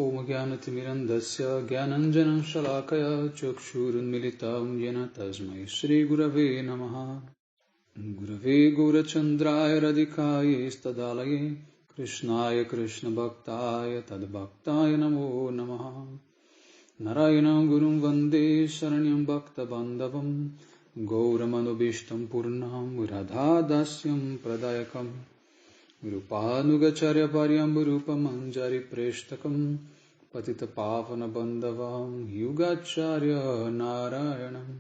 Om Gyanathmirandasya Gyananjanam Shalakaya Chakshurunmilitam Yena Tasmai Shri Gurave Namaha. Gurave Gaurachandraya Radhikaye Stadalaye Krishnaya Krishna Bhaktaya Tadbhaktaya Namo Namaha. Narayana Gurum Vande Saranyam Bhakta Bandhavam Gauramanobbishtam Purnam Radha Dasyam Pradayakam Rupanugacharya Paryam Rupam Anjari Preshtakam Patita Pavana Bandhavam Yugacharya Narayanam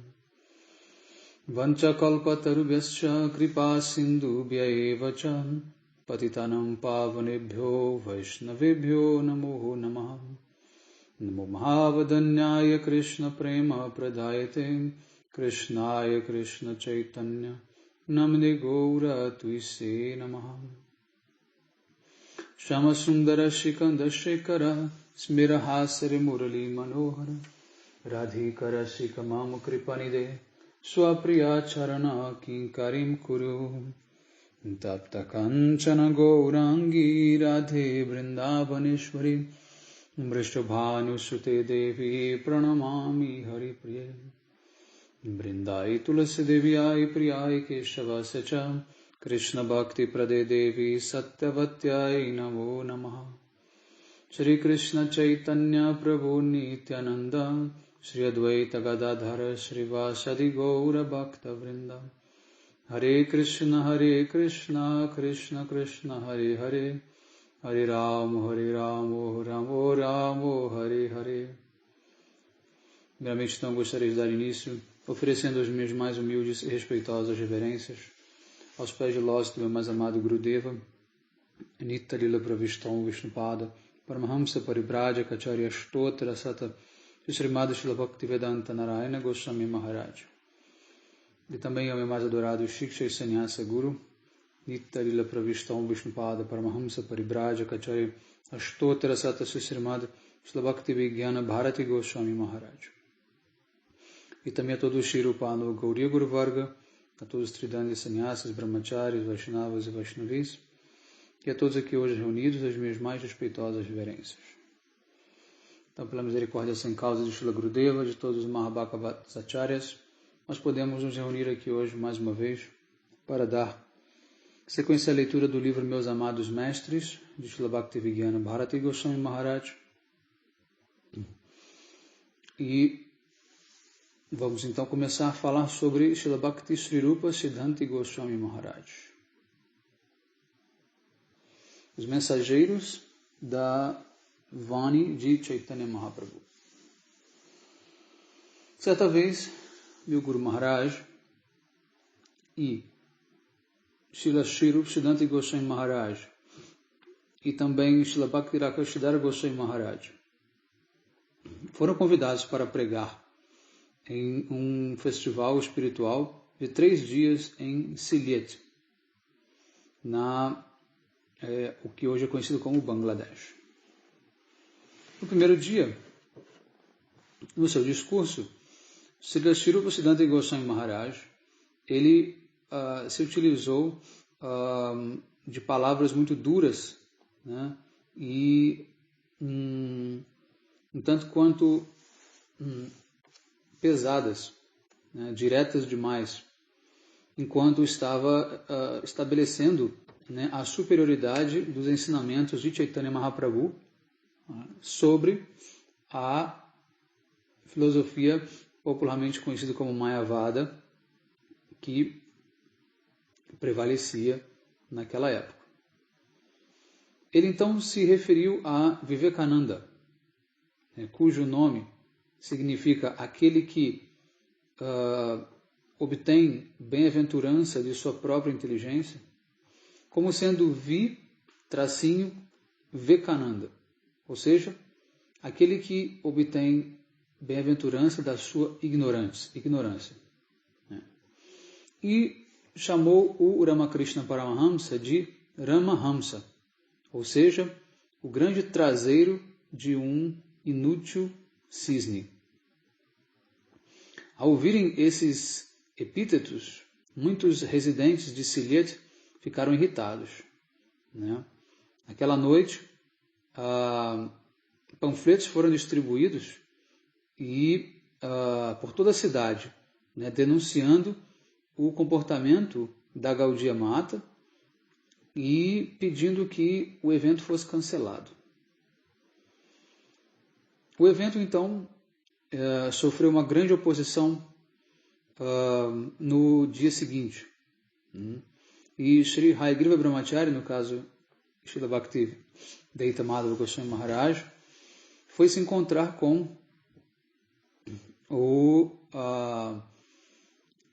Vanchakalpatarubhyascha Kripa Sindhubhya Evacha Patitanam Pavanebhyo Vaishnavebhyo Namo Namaha. Namo Mahavadanyaya Krishna Prema Pradayate Krishnaya Krishna Chaitanya Namne Gaura Tuise Namaha. Shama Sundara Shikanda Shekara Smirahasari Murali Manohara Radhikara Shikamam Kripanide Swapriya Charana Kinkarim Kuru Tapta Kanchana Gaurangi Radhe Vrindavaneshwari Vrishabhanusute Devi Pranamami Hari Priye Vrindai Tulasi Devyai Priyai Keshavasacha Krishna Bhakti Prade Devi Satyavatyai Namo Namaha. Shri Krishna Chaitanya Prabhu Nityananda Shri Advaita Gadadhara Shri Vasadi Gaura Bhakta Vrinda. Hare Krishna Krishna Krishna Hare Hare Hare Ramo Ramo Ramo Hare Hare. Primeiramente, então, gostaria de dar início oferecendo as minhas mais humildes e respeitosas reverências aos pés de lótus do meu mais amado Gurudeva, Nitya Lila Pravistam Vishnupada, Paramahamsa Paribrajaka Kacharya Stotra Sata Srimad Srila Bhaktivedanta Narayana Goswami Maharaj. E também ao meu mais adorado Shiksha e Sannyasa Guru, Nitya Lila Pravistam Vishnupada, Paramahamsa Paribrajaka Kacharya Stotra Sata Srimad Srila Bhaktivedanta Bharati Goswami Maharaj. E também a todos os Shirupano Gauriya Guru Varga, a todos os Tridandi Sannyasas, Brahmacharis, Vaishnavas e Vaishnavis, e a todos aqui hoje reunidos, as minhas mais respeitosas reverências. Então, pela misericórdia sem causa de Srila Gurudeva, de todos os Mahabhagavacharyas, nós podemos nos reunir aqui hoje mais uma vez para dar sequência à leitura do livro Meus Amados Mestres, de Srila Bhaktivedanta Bharati Goswami Maharaj. E vamos então começar a falar sobre Srila Bhakti Srirupa Siddhanta Goswami Maharaj. Os mensageiros da Vani de Chaitanya Mahaprabhu. Certa vez, meu Guru Maharaj e Srila Srirupa Siddhanta Goswami Maharaj e também Srila Bhakti Rakshidhara Goswami Maharaj foram convidados para pregar em um festival espiritual de 3 dias em Sylhet, o que hoje é conhecido como Bangladesh. No primeiro dia, no seu discurso, Srila Srirupa Siddhanta Goswami Maharaj, ele se utilizou de palavras muito duras, né, e um tanto quanto pesadas, né, diretas demais, enquanto estava estabelecendo, né, a superioridade dos ensinamentos de Chaitanya Mahaprabhu sobre a filosofia popularmente conhecida como Mayavada, que prevalecia naquela época. Ele então se referiu a Vivekananda, né, cujo nome significa aquele que obtém bem-aventurança de sua própria inteligência, como sendo Vekananda, ou seja, aquele que obtém bem-aventurança da sua ignorância. E chamou o Ramakrishna Paramahamsa de Ramahamsa, ou seja, o grande traseiro de um inútil cisne. Ao ouvirem esses epítetos, muitos residentes de Sylhet ficaram irritados, né? Naquela noite, panfletos foram distribuídos e por toda a cidade, né, denunciando o comportamento da Gaudiya Mata e pedindo que o evento fosse cancelado. O evento, então, sofreu uma grande oposição no dia seguinte. E Sri Hayagriva Brahmachari, no caso Srila Bhakti Deita Madhava Goswami Maharaj, foi se encontrar com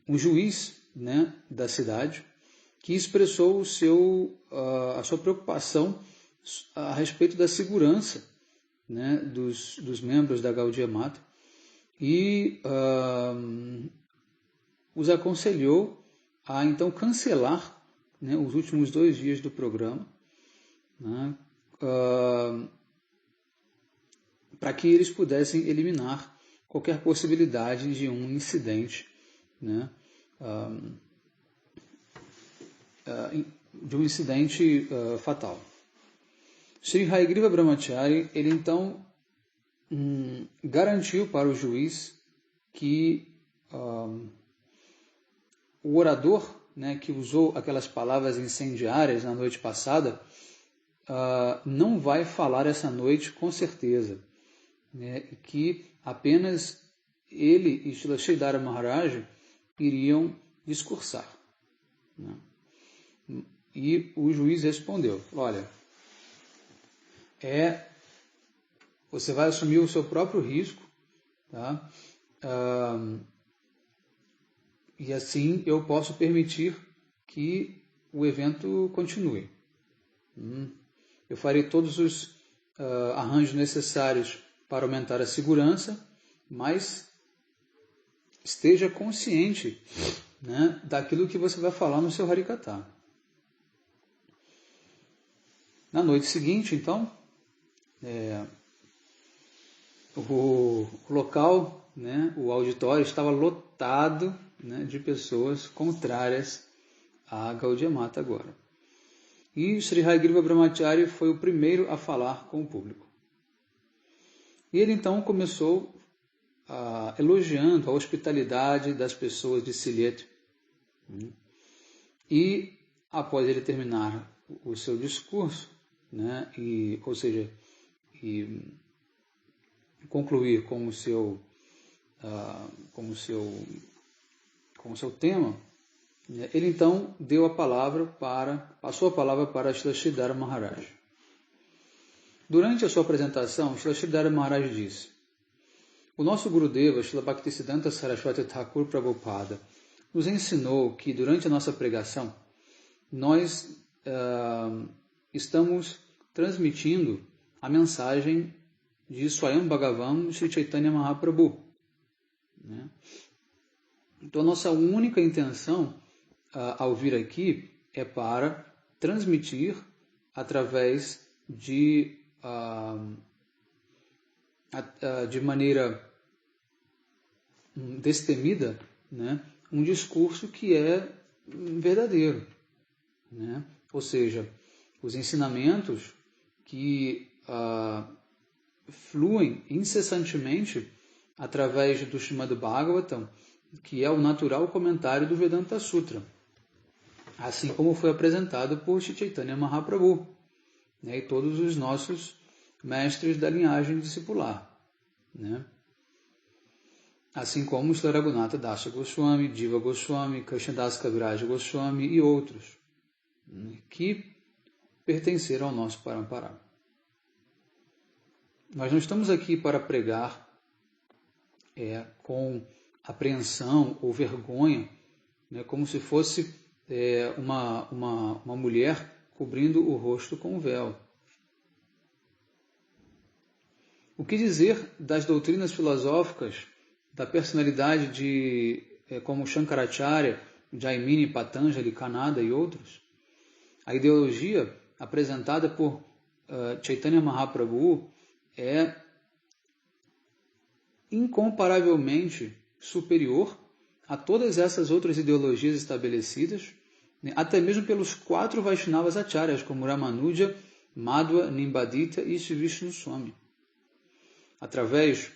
um juiz, né, da cidade, que expressou a sua preocupação a respeito da segurança, né, dos membros da Gaudiya Mata e os aconselhou a então cancelar, né, os últimos 2 dias do programa, né, para que eles pudessem eliminar qualquer possibilidade de um incidente, né, fatal. Sri Hayagriva Brahmachari, ele então garantiu para o juiz que o orador, né, que usou aquelas palavras incendiárias na noite passada, não vai falar essa noite com certeza, né, que apenas ele e Srila Sridhara Maharaj iriam discursar, né? E o juiz respondeu, olha, você vai assumir o seu próprio risco, tá? E assim eu posso permitir que o evento continue. Eu farei todos os arranjos necessários para aumentar a segurança, mas esteja consciente, né, daquilo que você vai falar no seu Harikatha. Na noite seguinte, então, o local, né, o auditório estava lotado, né, de pessoas contrárias à Gaudiya Mata agora. E Sri Hayagriva Brahmachari foi o primeiro a falar com o público. E ele então começou elogiando a hospitalidade das pessoas de Sylhet. E após ele terminar o seu discurso, né, e concluir com o seu tema, ele então passou a palavra para Srila Sridhara Maharaj. Durante a sua apresentação, Srila Sridhara Maharaj disse: o nosso Gurudeva, Srila Bhaktisiddhanta Saraswati Thakur Prabhupada, nos ensinou que durante a nossa pregação, nós estamos transmitindo a mensagem de Swayam Bhagavan Sri Chaitanya Mahaprabhu, né? Então, a nossa única intenção ao vir aqui é para transmitir através de maneira destemida, né, um discurso que é verdadeiro, né? Ou seja, os ensinamentos que fluem incessantemente através do Srimad Bhagavatam, que é o natural comentário do Vedanta Sutra, assim como foi apresentado por Sri Chaitanya Mahaprabhu, né, e todos os nossos mestres da linhagem discipular, né? Assim como Sri Raghunatha Dasa Goswami, Jiva Goswami, Krishnadas Kaviraj Goswami e outros, né, que pertenceram ao nosso Parampara. Nós não estamos aqui para pregar com apreensão ou vergonha, né, como se fosse uma mulher cobrindo o rosto com um véu. O que dizer das doutrinas filosóficas da personalidade como Shankaracharya, Jaimini, Patanjali, Kanada e outros? A ideologia apresentada por Chaitanya Mahaprabhu é incomparavelmente superior a todas essas outras ideologias estabelecidas, né, até mesmo pelos 4 Vaishnavas Acharyas, como Ramanuja, Madhva, Nimbadita e Sri Vishnu Swami. através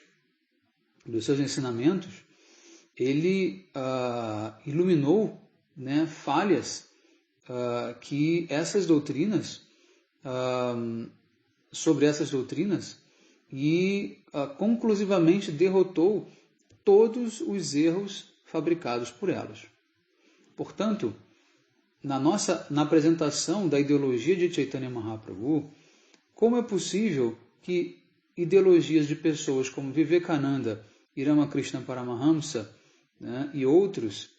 dos seus ensinamentos, ele iluminou, né, falhas que essas doutrinas, sobre essas doutrinas, e conclusivamente derrotou todos os erros fabricados por elas. Portanto, na apresentação da ideologia de Chaitanya Mahaprabhu, como é possível que ideologias de pessoas como Vivekananda e Ramakrishna Paramahamsa, né, e outros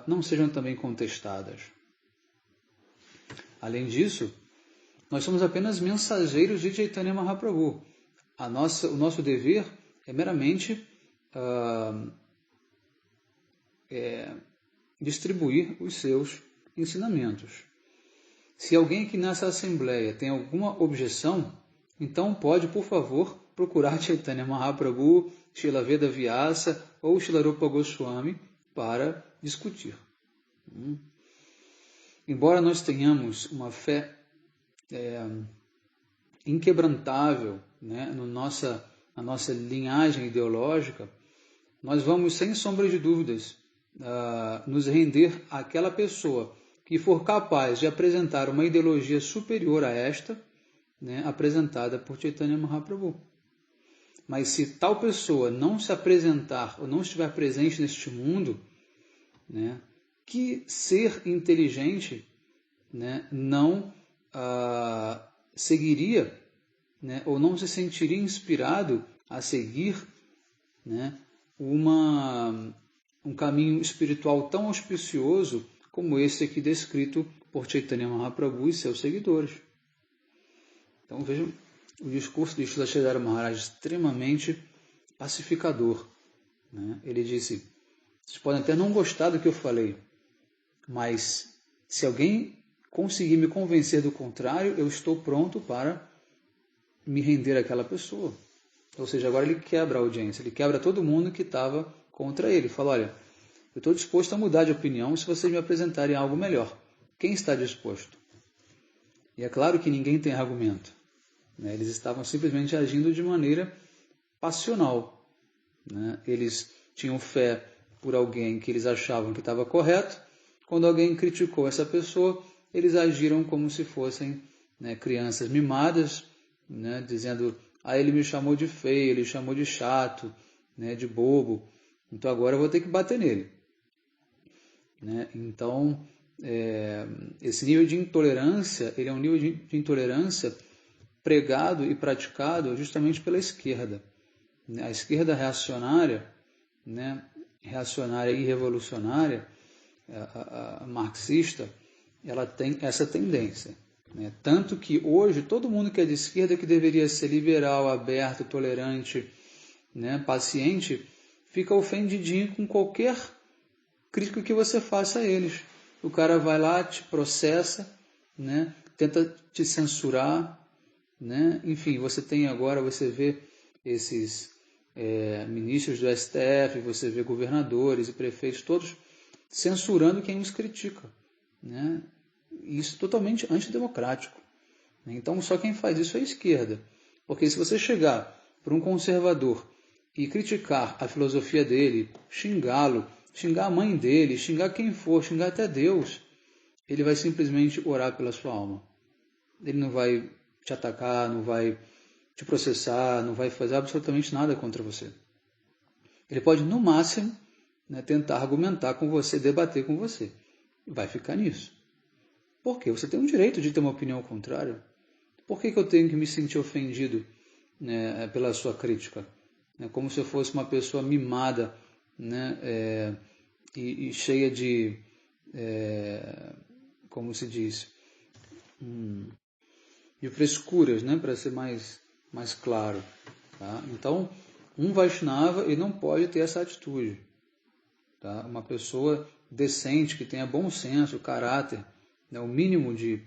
não sejam também contestadas? Além disso, nós somos apenas mensageiros de Chaitanya Mahaprabhu. O nosso dever é meramente distribuir os seus ensinamentos. Se alguém aqui nessa assembleia tem alguma objeção, então pode, por favor, procurar Chaitanya Mahaprabhu, Srila Veda Vyasa ou Srila Rupa Goswami para discutir. Embora nós tenhamos uma fé inquebrantável, né, na nossa linhagem ideológica, nós vamos, sem sombra de dúvidas, nos render àquela pessoa que for capaz de apresentar uma ideologia superior a esta, né, apresentada por Chaitanya Mahaprabhu. Mas se tal pessoa não se apresentar ou não estiver presente neste mundo, né, que ser inteligente, né, não seguiria, né, ou não se sentiria inspirado a seguir, né, um caminho espiritual tão auspicioso como esse aqui descrito por Chaitanya Mahaprabhu e seus seguidores. Então vejam o discurso de Srila Sridhara Maharaj extremamente pacificador, né? Ele disse: vocês podem até não gostar do que eu falei, mas se alguém conseguir me convencer do contrário, eu estou pronto para me render àquela pessoa. Ou seja, agora ele quebra a audiência, ele quebra todo mundo que estava contra ele. Fala: olha, eu estou disposto a mudar de opinião se vocês me apresentarem algo melhor. Quem está disposto? E é claro que ninguém tem argumento, né? Eles estavam simplesmente agindo de maneira passional, né? Eles tinham fé por alguém que eles achavam que estava correto. Quando alguém criticou essa pessoa, eles agiram como se fossem, né, crianças mimadas, né, dizendo: ele me chamou de feio, ele me chamou de chato, né, de bobo, então agora eu vou ter que bater nele. Né? Então, esse nível de intolerância, ele é um nível de intolerância pregado e praticado justamente pela esquerda. A esquerda reacionária, né, reacionária e revolucionária, a marxista, ela tem essa tendência. Né? Tanto que hoje todo mundo que é de esquerda, que deveria ser liberal, aberto, tolerante, né, paciente, fica ofendidinho com qualquer crítica que você faça a eles. O cara vai lá, te processa, né, tenta te censurar, né? Enfim, você vê esses ministros do STF, você vê governadores e prefeitos, todos censurando quem os critica, né? Isso é totalmente antidemocrático. Então, só quem faz isso é a esquerda. Porque se você chegar para um conservador e criticar a filosofia dele, xingá-lo, xingar a mãe dele, xingar quem for, xingar até Deus, ele vai simplesmente orar pela sua alma. Ele não vai te atacar, não vai te processar, não vai fazer absolutamente nada contra você. Ele pode, no máximo, né, tentar argumentar com você, debater com você. Vai ficar nisso. Por quê? Você tem o direito de ter uma opinião contrária. Por que eu tenho que me sentir ofendido, né, pela sua crítica? Como se eu fosse uma pessoa mimada, né, e cheia de, como se diz, de frescuras, né, para ser mais claro. Tá? Então, um Vaishnava, ele não pode ter essa atitude. Tá? Uma pessoa decente, que tenha bom senso, caráter, né, o mínimo de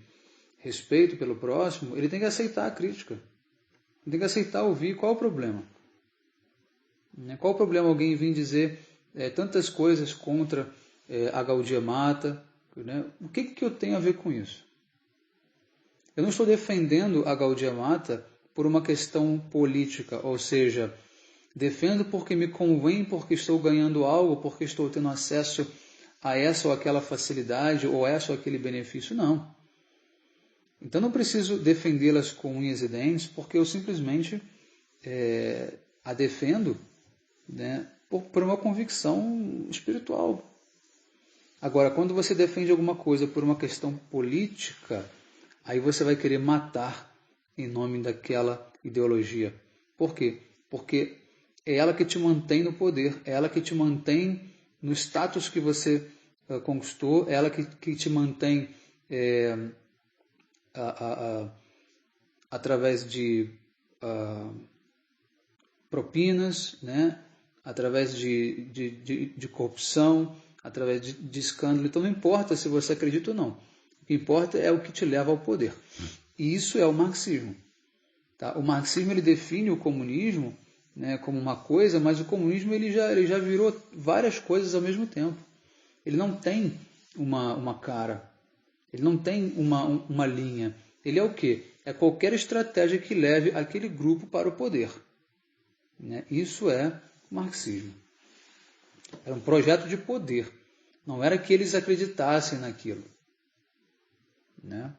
respeito pelo próximo, ele tem que aceitar a crítica. Ele tem que aceitar ouvir. Qual o problema? Qual o problema alguém vir dizer tantas coisas contra a Gaudiya Mata? Né? O que eu tenho a ver com isso? Eu não estou defendendo a Gaudiya Mata por uma questão política, ou seja, defendo porque me convém, porque estou ganhando algo, porque estou tendo acesso a essa ou aquela facilidade, ou essa ou aquele benefício, não. Então não preciso defendê-las com unhas e dentes, porque eu simplesmente a defendo, né, por uma convicção espiritual. Agora, quando você defende alguma coisa por uma questão política, aí você vai querer matar em nome daquela ideologia. Por quê? Porque é ela que te mantém no poder, é ela que te mantém no status que você conquistou, é ela que te mantém através de propinas, né? Através de corrupção, através de escândalo. Então não importa se você acredita ou não. O que importa é o que te leva ao poder. E isso é o marxismo. Tá? O marxismo ele define o comunismo, né, como uma coisa, mas o comunismo ele já virou várias coisas ao mesmo tempo. Ele não tem uma cara, ele não tem uma linha. Ele é o quê? É qualquer estratégia que leve aquele grupo para o poder. Né? Isso é o marxismo. Era um projeto de poder. Não era que eles acreditassem naquilo. Né?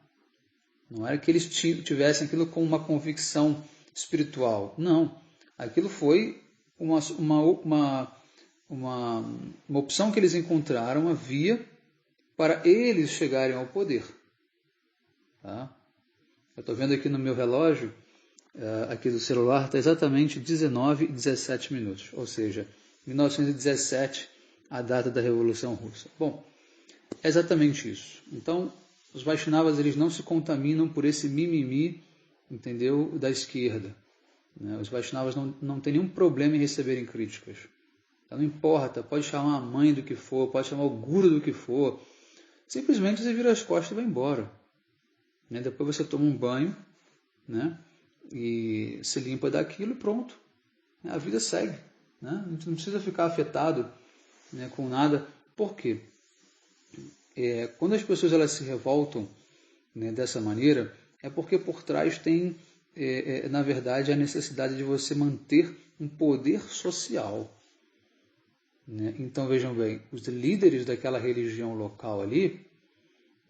Não era que eles tivessem aquilo com uma convicção espiritual. Não. Aquilo foi uma opção que eles encontraram, uma via para eles chegarem ao poder. Tá? Eu estou vendo aqui no meu relógio, aqui do celular, está exatamente 19 e 17 minutos. Ou seja, 1917, a data da Revolução Russa. Bom, é exatamente isso. Então, os Vaishnavas eles não se contaminam por esse mimimi, entendeu, da esquerda. Né? Os Vaishnavas não têm nenhum problema em receberem críticas. Então, não importa, pode chamar a mãe do que for, pode chamar o guru do que for. Simplesmente você vira as costas e vai embora. Né? Depois você toma um banho, né? E se limpa daquilo e pronto. A vida segue. Né? A gente não precisa ficar afetado, né, com nada. Por quê? Quando as pessoas elas se revoltam, né, dessa maneira, é porque por trás tem, na verdade, a necessidade de você manter um poder social. Né? Então, vejam bem, os líderes daquela religião local ali,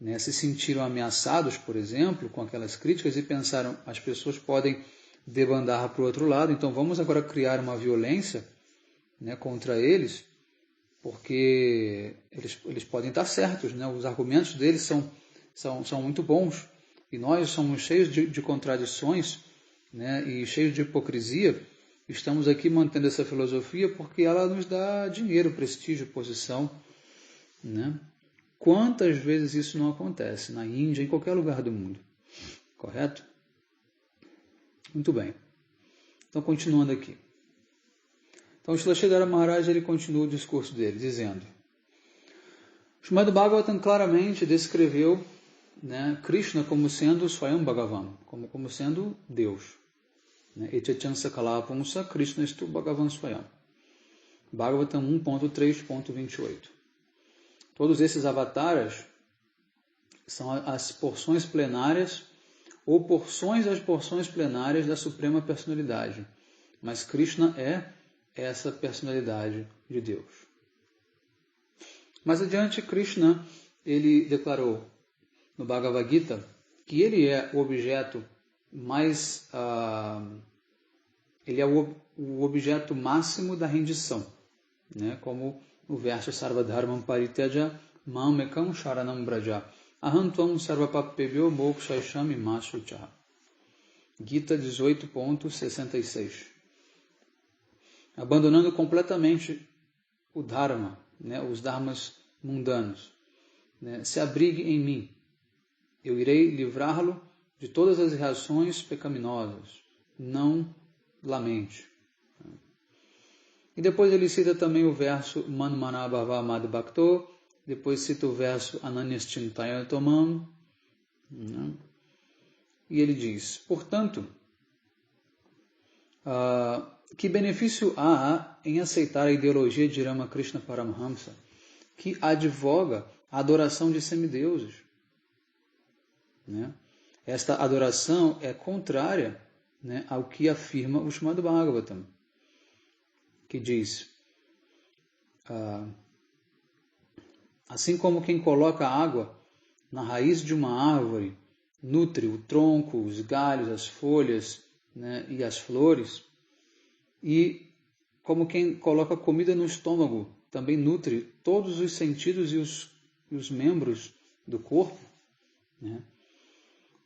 né, se sentiram ameaçados, por exemplo, com aquelas críticas e pensaram, as pessoas podem debandar para o outro lado, então vamos agora criar uma violência, né, contra eles, porque eles podem estar certos, né? Os argumentos deles são muito bons, e nós somos cheios de contradições, né? E cheios de hipocrisia. Estamos aqui mantendo essa filosofia porque ela nos dá dinheiro, prestígio, posição. Né? Quantas vezes isso não acontece na Índia, em qualquer lugar do mundo? Correto? Muito bem. Então, continuando aqui. Então, Srila Sridhara Maharaj ele continua o discurso dele, dizendo: Srimad Bhagavatam claramente descreveu, né, Krishna como sendo Swayam Bhagavan, como sendo Deus. Echachansa Kalapunsa Krishna Estu Bhagavan Swayam. Bhagavatam 1.3.28. Todos esses avataras são as porções plenárias ou porções das porções plenárias da Suprema Personalidade. Mas Krishna é essa personalidade de Deus. Mais adiante, Krishna ele declarou no Bhagavad Gita que ele é o objeto mais... ele é o objeto máximo da rendição, né? Como o verso Sarvadharmam Parityaja Mam Ekam Sharanam Braja Aham Tvam Sarvapapebhyo Mokshayashami Masucha. Gita 18.66. Abandonando completamente o Dharma, né, os Dharmas mundanos. Né, se abrigue em mim. Eu irei livrá-lo de todas as reações pecaminosas. Não lamente. E depois ele cita também o verso Man Manabhava Mad Bhakto. Depois cita o verso Ananyas Chintaya Tomam. E ele diz, portanto, que benefício há em aceitar a ideologia de Ramakrishna Paramahamsa, que advoga a adoração de semideuses? Né? Esta adoração é contrária, né, ao que afirma o Srimad Bhagavatam, que diz, assim como quem coloca água na raiz de uma árvore nutre o tronco, os galhos, as folhas, né, e as flores, e como quem coloca comida no estômago também nutre todos os sentidos e os membros do corpo, né?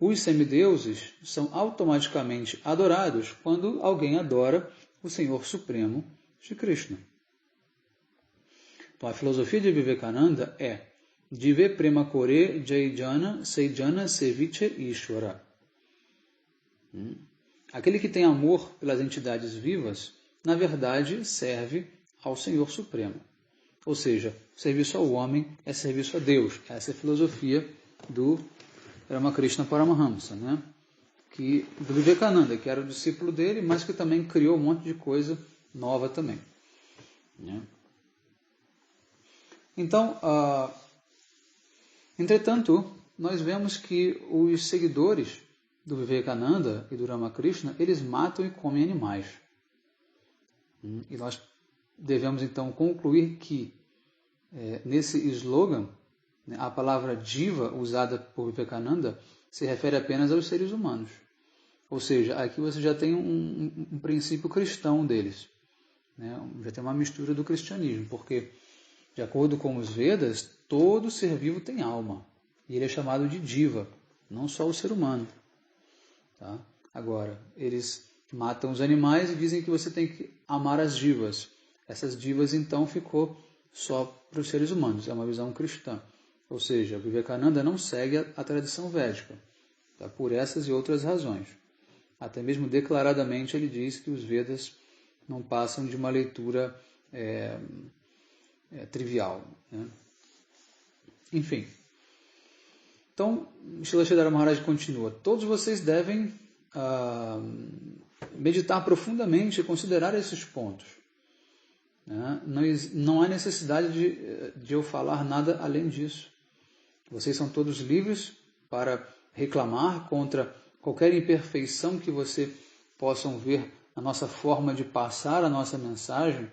Os semideuses são automaticamente adorados quando alguém adora o Senhor Supremo, Shri Krishna. Então a filosofia de Vivekananda é Dive Prema Kore Jayjana Sejana Seviche Ishvara. Aquele que tem amor pelas entidades vivas, na verdade, serve ao Senhor Supremo. Ou seja, serviço ao homem é serviço a Deus. Essa é a filosofia do Ramakrishna Paramahamsa, né? Do Vivekananda, que era o discípulo dele, mas que também criou um monte de coisa nova também, né? Então, entretanto, nós vemos que os seguidores do Vivekananda e do Ramakrishna, eles matam e comem animais. E nós devemos então concluir que nesse slogan, né, a palavra diva usada por Vivekananda se refere apenas aos seres humanos. Ou seja, aqui você já tem um princípio cristão deles, né? Já tem uma mistura do cristianismo, porque, de acordo com os Vedas, todo ser vivo tem alma, e ele é chamado de diva, não só o ser humano. Tá? Agora, eles matam os animais e dizem que você tem que amar as divas. Essas divas, então, ficou só para os seres humanos, é uma visão cristã. Ou seja, Vivekananda não segue a tradição védica, tá? Por essas e outras razões. Até mesmo declaradamente ele diz que os Vedas não passam de uma leitura trivial, né? Enfim. Então, Srila Sridhara Maharaj continua. Todos vocês devem meditar profundamente e considerar esses pontos, né? Não há necessidade de eu falar nada além disso. Vocês são todos livres para reclamar contra qualquer imperfeição que você possam ver na nossa forma de passar a nossa mensagem,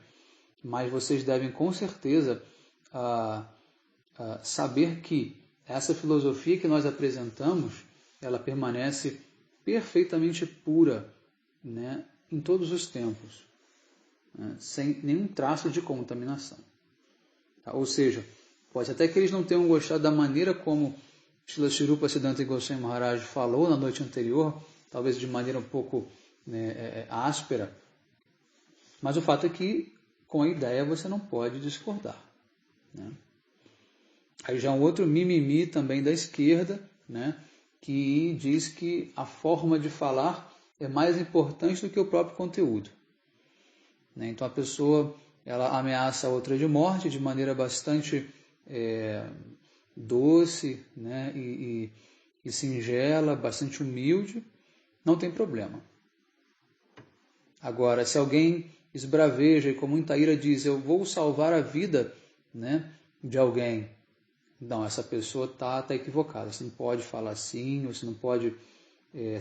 mas vocês devem com certeza saber que essa filosofia que nós apresentamos, ela permanece perfeitamente pura, né, em todos os tempos, né, sem nenhum traço de contaminação. Tá? Ou seja, pode até que eles não tenham gostado da maneira como Srila Shirupa Siddhanta Goswami Maharaj falou na noite anterior, talvez de maneira um pouco, né, áspera, mas o fato é que com a ideia você não pode discordar, né? Aí já um outro mimimi também da esquerda, né, que diz que a forma de falar é mais importante do que o próprio conteúdo, né? Então a pessoa ela ameaça a outra de morte de maneira bastante doce, né, e singela, bastante humilde, não tem problema. Agora, se alguém esbraveja e com muita ira diz, eu vou salvar a vida, né, de alguém, não, essa pessoa está equivocada. Você não pode falar assim, você não pode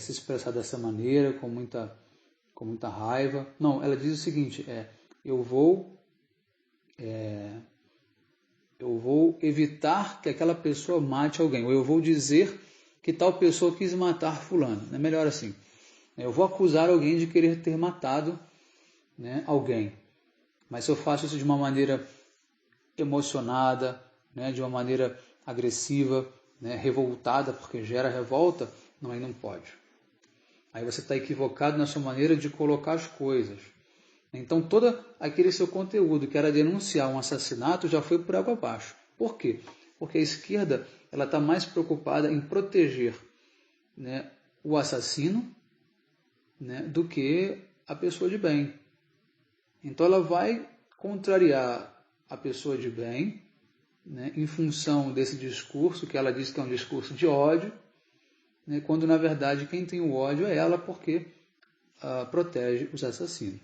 se expressar dessa maneira, com muita raiva. Não, ela diz o seguinte, eu vou evitar que aquela pessoa mate alguém, ou eu vou dizer que tal pessoa quis matar fulano. É melhor assim. Eu vou acusar alguém de querer ter matado, né, alguém. Mas se eu faço isso de uma maneira emocionada, né, de uma maneira agressiva, né, revoltada, porque gera revolta, aí não pode. Aí você está equivocado na sua maneira de colocar as coisas. Então, todo aquele seu conteúdo que era denunciar um assassinato já foi por água abaixo. Por quê? Porque a esquerda está mais preocupada em proteger, né, o assassino, né, do que a pessoa de bem. Então, ela vai contrariar a pessoa de bem, né, em função desse discurso, que ela diz que é um discurso de ódio, né, quando, na verdade, quem tem o ódio é ela, porque protege os assassinos.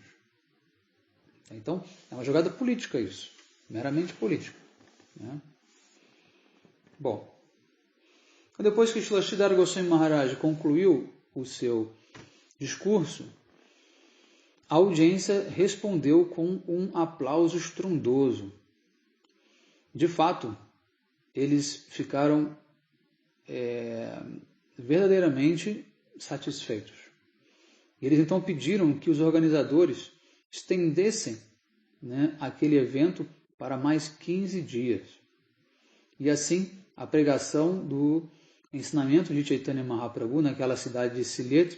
Então, é uma jogada política isso, meramente política, né? Bom, depois que Srila Sridhara Goswami Maharaj concluiu o seu discurso, a audiência respondeu com um aplauso estrondoso. De fato, eles ficaram verdadeiramente satisfeitos. Eles então pediram que os organizadores estendessem, né, aquele evento para mais 15 dias. E assim, a pregação do ensinamento de Chaitanya Mahaprabhu naquela cidade de Sylhet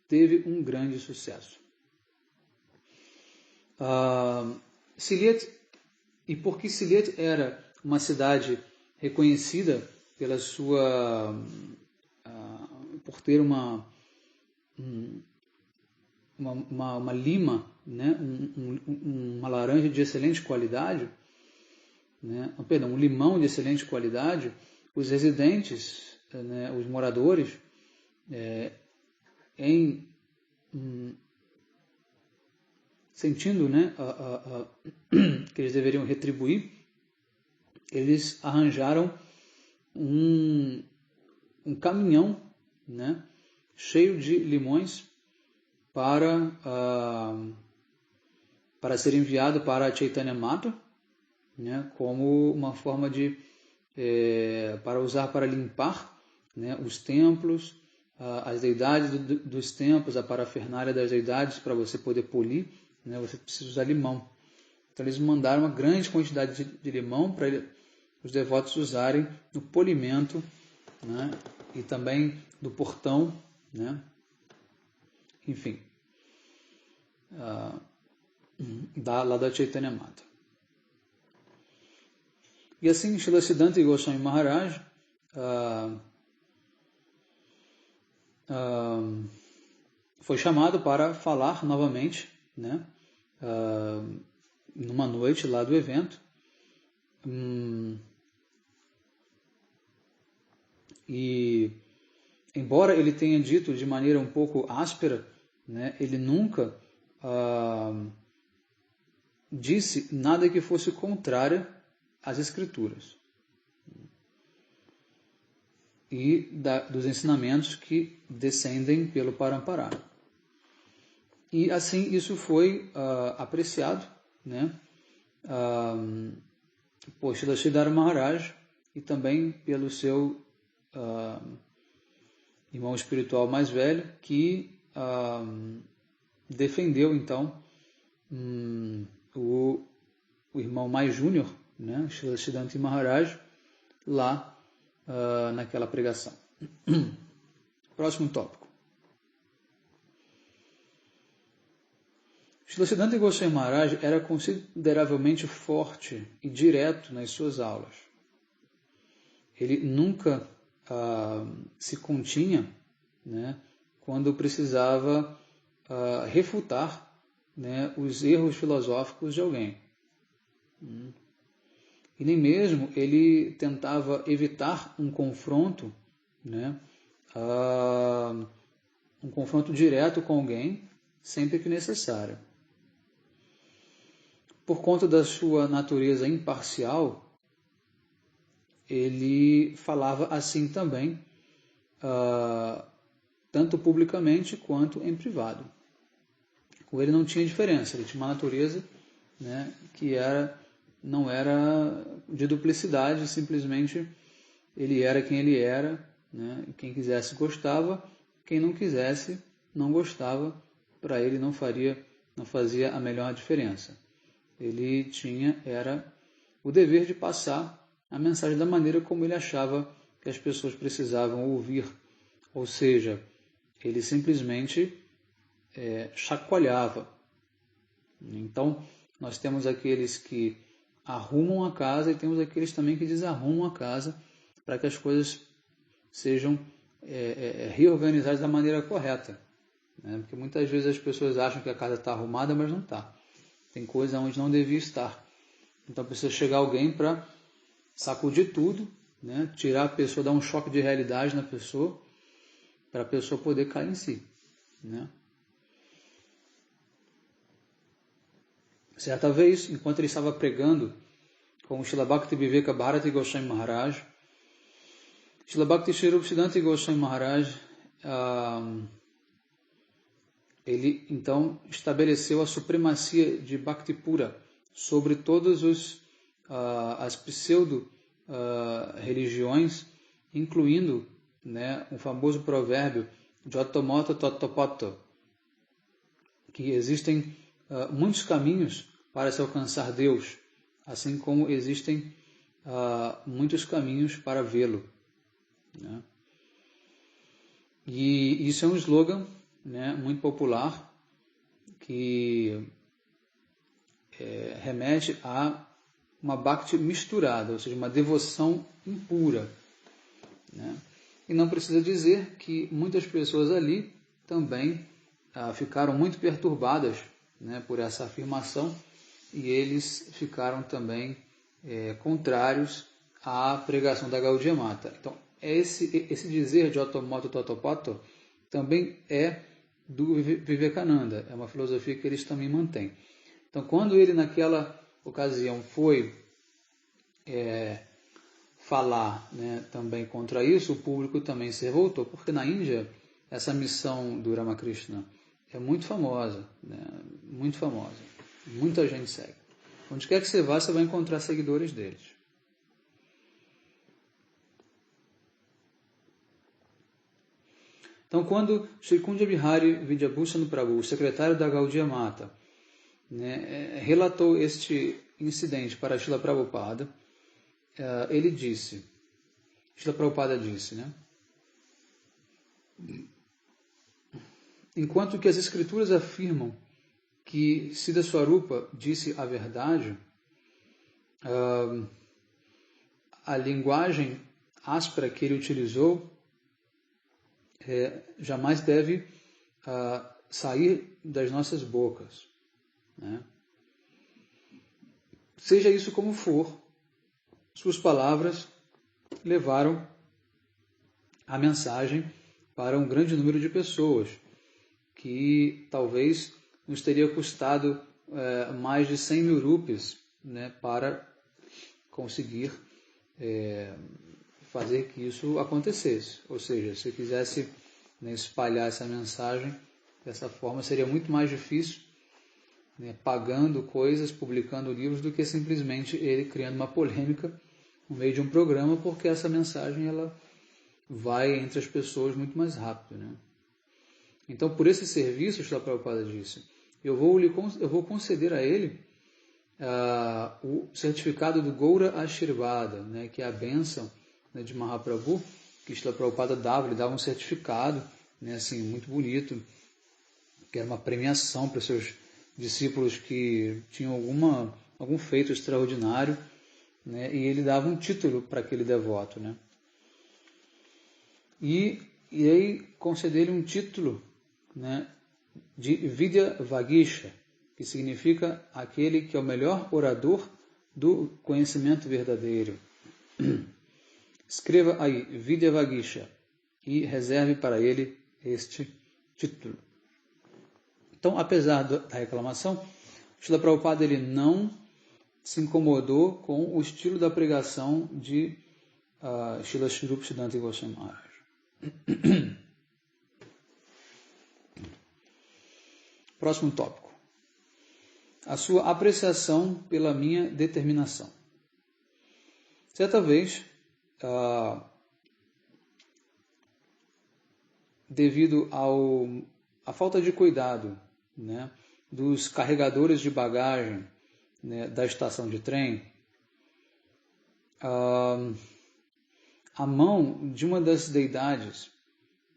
teve um grande sucesso. Sylhet, e porque Sylhet era uma cidade reconhecida pela sua, por ter uma lima, né, uma laranja de excelente qualidade, né, um limão de excelente qualidade, os residentes, né, os moradores, sentindo, né, que eles deveriam retribuir, eles arranjaram um caminhão, né, cheio de limões para ser enviado para Chaitanya Mata, né, como uma forma de para usar para limpar, né, os templos, as deidades dos templos, a parafernália das deidades, para você poder polir, né, você precisa usar limão. Então eles mandaram uma grande quantidade de limão para os devotos usarem no polimento, né, e também do portão, né, enfim, lá da Chaitanya Mata. E assim, Srila Siddhanta Goswami Maharaj foi chamado para falar novamente, né, numa noite lá do evento. E embora ele tenha dito de maneira um pouco áspera, né, ele nunca disse nada que fosse contrário às Escrituras e dos ensinamentos que descendem pelo Parampara. E assim isso foi apreciado, né, por Srila Sridhara Maharaj e também pelo seu irmão espiritual mais velho, que defendeu então o irmão mais júnior, né, Srila Siddhanta Maharaj, lá naquela pregação. Próximo tópico. Srila Siddhanta Goswami Maharaj era consideravelmente forte e direto nas suas aulas. Ele nunca se continha, né, quando precisava refutar, né, os erros filosóficos de alguém. E nem mesmo ele tentava evitar um confronto, né, um confronto direto com alguém, sempre que necessário. Por conta da sua natureza imparcial, ele falava assim também, tanto publicamente quanto em privado. Com ele não tinha diferença, ele tinha uma natureza, né, que não era de duplicidade, simplesmente ele era quem ele era, né, quem quisesse gostava, quem não quisesse não gostava, para ele não fazia a melhor diferença. Ele era o dever de passar a mensagem da maneira como ele achava que as pessoas precisavam ouvir, ou seja, ele simplesmente chacoalhava. Então, nós temos aqueles que arrumam a casa e temos aqueles também que desarrumam a casa para que as coisas sejam reorganizadas da maneira correta, né? Porque muitas vezes as pessoas acham que a casa está arrumada, mas não está. Tem coisa onde não devia estar. Então precisa chegar alguém para sacudir tudo, né? Tirar a pessoa, dar um choque de realidade na pessoa, para a pessoa poder cair em si, né? Certa vez, enquanto ele estava pregando com o Srila Bhakti Viveka Bharati Goswami Maharaj, Srila Bhakti Swarup Siddhanta Goswami Maharaj ele então estabeleceu a supremacia de Bhaktipura sobre todas as pseudo-religiões, incluindo, né, um famoso provérbio Jotomoto Totopoto, que existem muitos caminhos para se alcançar Deus, assim como existem muitos caminhos para vê-lo, né? E isso é um slogan, né, muito popular, que remete a uma bhakti misturada, ou seja, uma devoção impura, né? E não precisa dizer que muitas pessoas ali também ficaram muito perturbadas, né, por essa afirmação, e eles ficaram também contrários à pregação da Gaudiya Mata. Então, esse dizer de Otomoto Totopoto também é do Vivekananda, é uma filosofia que eles também mantêm. Então, quando ele naquela ocasião foi falar, né, também contra isso, o público também se revoltou, porque na Índia essa missão do Ramakrishna é muito famosa, né, muito famosa, muita gente segue. Onde quer que você vá, você vai encontrar seguidores deles. Então, quando Sri Kundya Bihari Vidyabhushan Prabhu, o secretário da Gaudiya Mata, né, relatou este incidente para Srila Prabhupada, ele disse, Srila Prabhupada disse, né, enquanto que as escrituras afirmam que Siddha Swarupa disse a verdade, a linguagem áspera que ele utilizou jamais deve sair das nossas bocas, né? Seja isso como for, suas palavras levaram a mensagem para um grande número de pessoas, que talvez nos teria custado mais de 100 mil rupees, né, para conseguir fazer que isso acontecesse. Ou seja, se eu quisesse, né, espalhar essa mensagem dessa forma, seria muito mais difícil, né, pagando coisas, publicando livros, do que simplesmente ele criando uma polêmica no meio de um programa, porque essa mensagem ela vai entre as pessoas muito mais rápido, né? Então, por esse serviço, Srila Prabhupada disse, eu vou conceder a ele o certificado do Goura Ashirvada, né, que é a bênção, né, de Mahaprabhu, que Srila Prabhupada dava, ele dava um certificado, né, assim, muito bonito, que era uma premiação para seus discípulos que tinham algum feito extraordinário, né, e ele dava um título para aquele devoto, né? E aí conceder-lhe um título, né, de Vidya Vagisha, que significa aquele que é o melhor orador do conhecimento verdadeiro. Escreva aí, Vidya Vagisha, e reserve para ele este título. Então, apesar da reclamação, Srila Prabhupada ele não se incomodou com o estilo da pregação de Srila Shri Rupa Siddhanta Goswami Maharaj. Próximo tópico. A sua apreciação pela minha determinação. Certa vez, devido à falta de cuidado, né, dos carregadores de bagagem, né, da estação de trem, a mão de uma das deidades,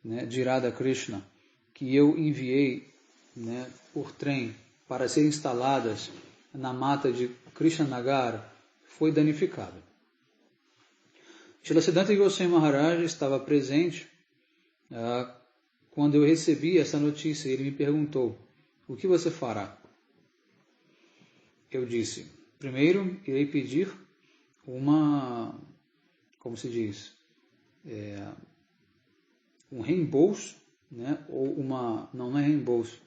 né, de Radha Krishna, que eu enviei, né, por trem para serem instaladas na mata de Krishnanagar, foi danificada. Srila Siddhanta Goswami Maharaj estava presente quando eu recebi essa notícia. Ele me perguntou, o que você fará? Eu disse, primeiro irei pedir como se diz, um reembolso, né, ou não é reembolso,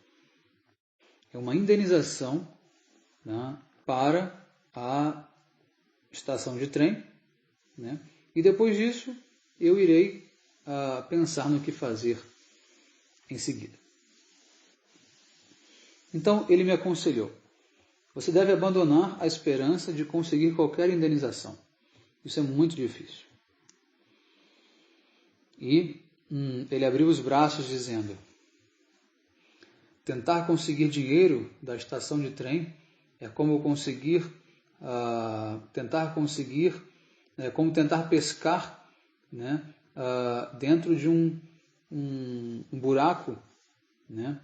é uma indenização, né, para a estação de trem, né, e depois disso eu irei pensar no que fazer em seguida. Então ele me aconselhou: você deve abandonar a esperança de conseguir qualquer indenização. Isso é muito difícil. E ele abriu os braços dizendo: tentar conseguir dinheiro da estação de trem é como como tentar pescar, né, dentro de um buraco, né,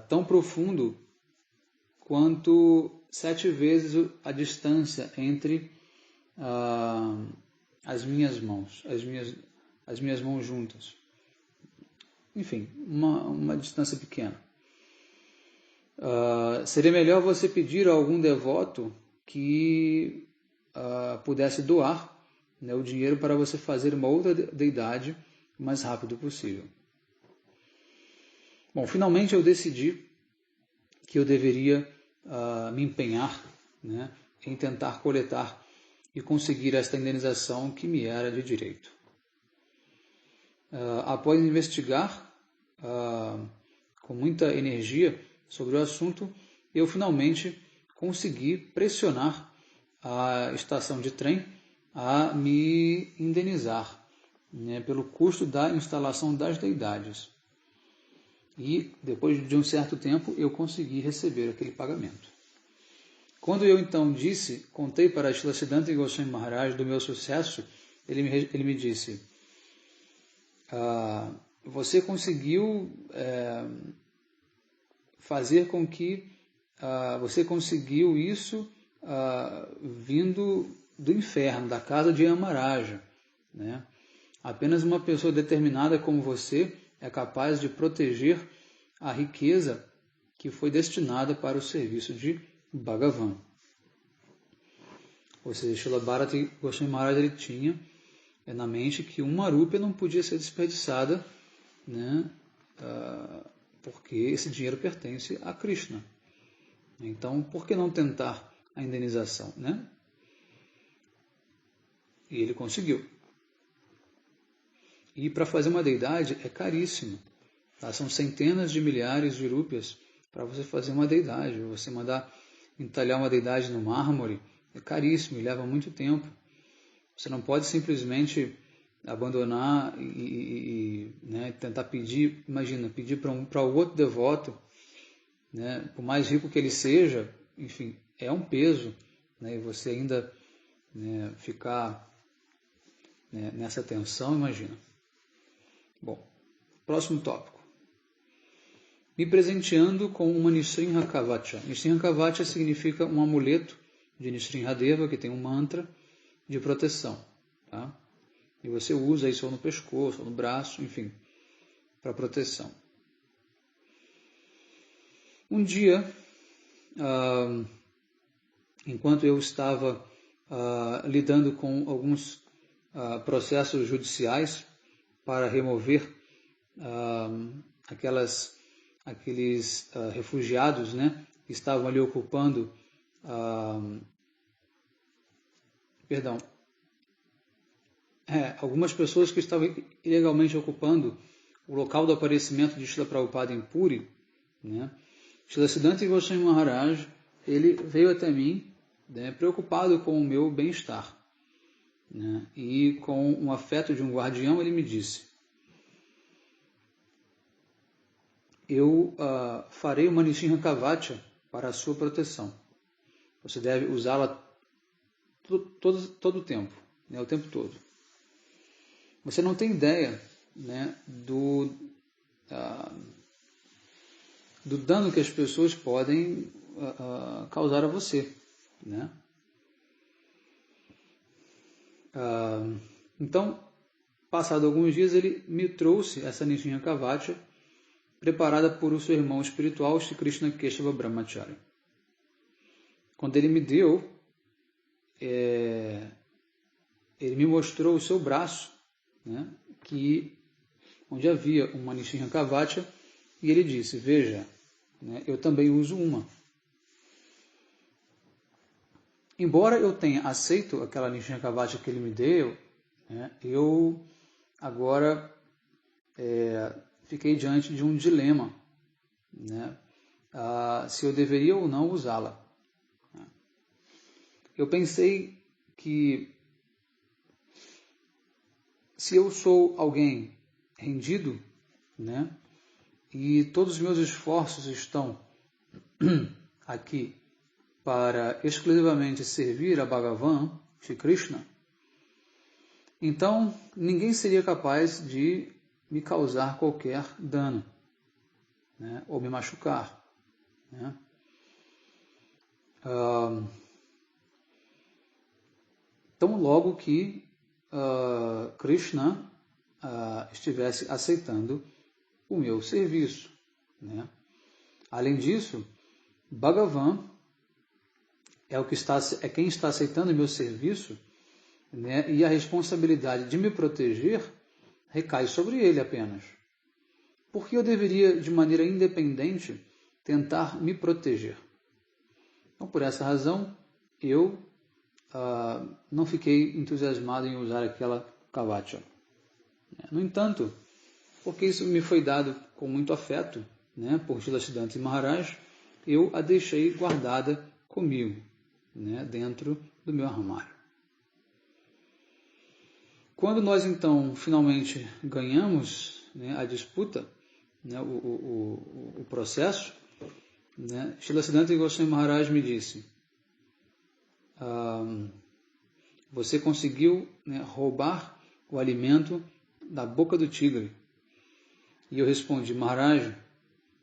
tão profundo quanto 7 vezes a distância entre as minhas mãos juntas. Enfim, uma distância pequena. Seria melhor você pedir a algum devoto que pudesse doar, né, o dinheiro para você fazer uma outra deidade o mais rápido possível. Bom, finalmente eu decidi que eu deveria me empenhar, né, em tentar coletar e conseguir esta indenização que me era de direito. Após investigar com muita energia sobre o assunto, eu finalmente consegui pressionar a estação de trem a me indenizar, né, pelo custo da instalação das deidades. E depois de um certo tempo eu consegui receber aquele pagamento. Quando eu então contei para Srila Siddhanta Goswami Maharaj do meu sucesso, ele me disse: você conseguiu fazer com que você conseguiu isso vindo do inferno, da casa de Yamaraja, né? Apenas uma pessoa determinada como você é capaz de proteger a riqueza que foi destinada para o serviço de Bhagavan. Ou seja, Srila Bharati Goswami Maharaj ele tinha na mente que uma rúpia não podia ser desperdiçada, né, porque esse dinheiro pertence a Krishna. Então, por que não tentar a indenização, né? E ele conseguiu. E para fazer uma deidade é caríssimo. Tá? São centenas de milhares de rúpias para você fazer uma deidade. Você mandar entalhar uma deidade no mármore é caríssimo e leva muito tempo. Você não pode simplesmente abandonar né, tentar pedir, imagina, pedir para o outro devoto, né, por mais rico que ele seja, enfim, é um peso, né, e você ainda, né, ficar, né, nessa tensão, imagina. Bom, próximo tópico. Me presenteando com uma Nisrinha Kavacha. Nisrinha Kavacha significa um amuleto de Nisrinhadeva, que tem um mantra de proteção. Tá? E você usa isso ou no pescoço, ou no braço, enfim, para proteção. Um dia, enquanto eu estava lidando com alguns processos judiciais para remover aqueles refugiados, né, que estavam ali ocupando, algumas pessoas que estavam ilegalmente ocupando o local do aparecimento de Srila Prabhupada em Puri, né, Srila Siddhanta Goswami Maharaj, ele veio até mim, né, preocupado com o meu bem-estar, né, e com um afeto de um guardião, ele me disse: eu farei uma Nisrinha Kavacha para a sua proteção. Você deve usá-la todo o tempo, né, o tempo todo. Você não tem ideia, né, do dano que as pessoas podem causar a você, né? Então, passado alguns dias, ele me trouxe essa Nisrinha Kavacha, preparada por o seu irmão espiritual, Shri Krishna Keshava Brahmachari. Quando ele me deu, ele me mostrou o seu braço, né, onde havia uma Nisrinha Kavacha, e ele disse: veja, né, eu também uso uma. Embora eu tenha aceito aquela Nisrinha Kavacha que ele me deu, né, eu agora fiquei diante de um dilema, né, se eu deveria ou não usá-la. Eu pensei que se eu sou alguém rendido, né, e todos os meus esforços estão aqui para exclusivamente servir a Bhagavan, Shri Krishna, então ninguém seria capaz de me causar qualquer dano, né, ou me machucar. Né? Tão logo que Krishna estivesse aceitando o meu serviço. Né? Além disso, Bhagavan é quem está aceitando o meu serviço, né? E a responsabilidade de me proteger recai sobre ele apenas. Por que eu deveria, de maneira independente, tentar me proteger? Então, por essa razão, eu não fiquei entusiasmado em usar aquela kavacha. No entanto, porque isso me foi dado com muito afeto, né, por Srila Siddhanta Maharaj, eu a deixei guardada comigo, né, dentro do meu armário. Quando nós, então, finalmente ganhamos, né, a disputa, né, o processo, né, Srila Siddhanta Goswami Maharaj me disse, você conseguiu, né, roubar o alimento da boca do tigre. E eu respondi, Maharaj,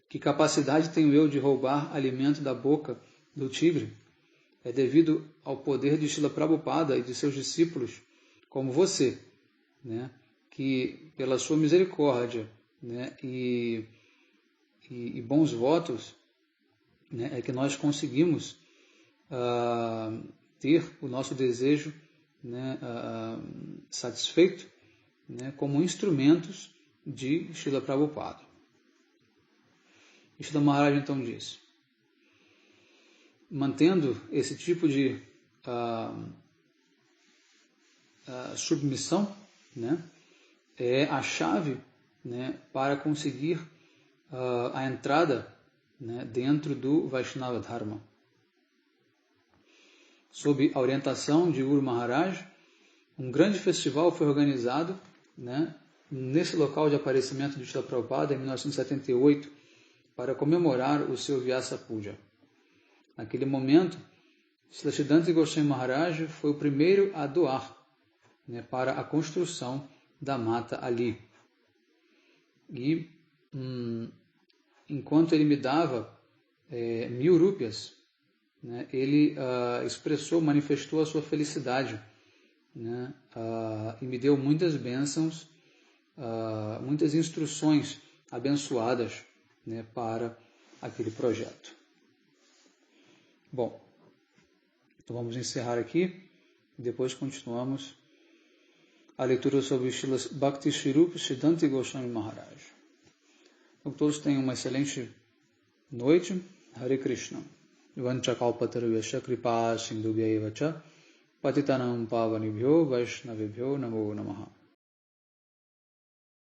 que capacidade tenho eu de roubar alimento da boca do tigre? É devido ao poder de Srila Prabhupada e de seus discípulos, como você, né, que pela sua misericórdia, né, e bons votos, né, é que nós conseguimos ter o nosso desejo, né, satisfeito, né, como instrumentos de Srila Prabhupada. Srila Maharaj então diz, mantendo esse tipo de submissão, né, é a chave, né, para conseguir a entrada, né, dentro do Vaishnava Dharma. Sob a orientação de Guru Maharaj, um grande festival foi organizado, né, nesse local de aparecimento de Srila Prabhupada em 1978 para comemorar o seu Vyasa Puja. Naquele momento, Srila Siddhanta Goswami Maharaj foi o primeiro a doar, né, para a construção da mata ali. E enquanto ele me dava 1000 rúpias, né, ele manifestou a sua felicidade, né, e me deu muitas bênçãos, muitas instruções abençoadas, né, para aquele projeto. Bom, então vamos encerrar aqui e depois continuamos a leitura sobre Srila Bhakti Swarupa Siddhanta Goswami Maharaj. Então todos tenham uma excelente noite. Hare Krishna. Vanchakalpatarvesha kripa sindhubhyaiva cha patitanam pavanibhyo vaishnavibhyo namo namaha.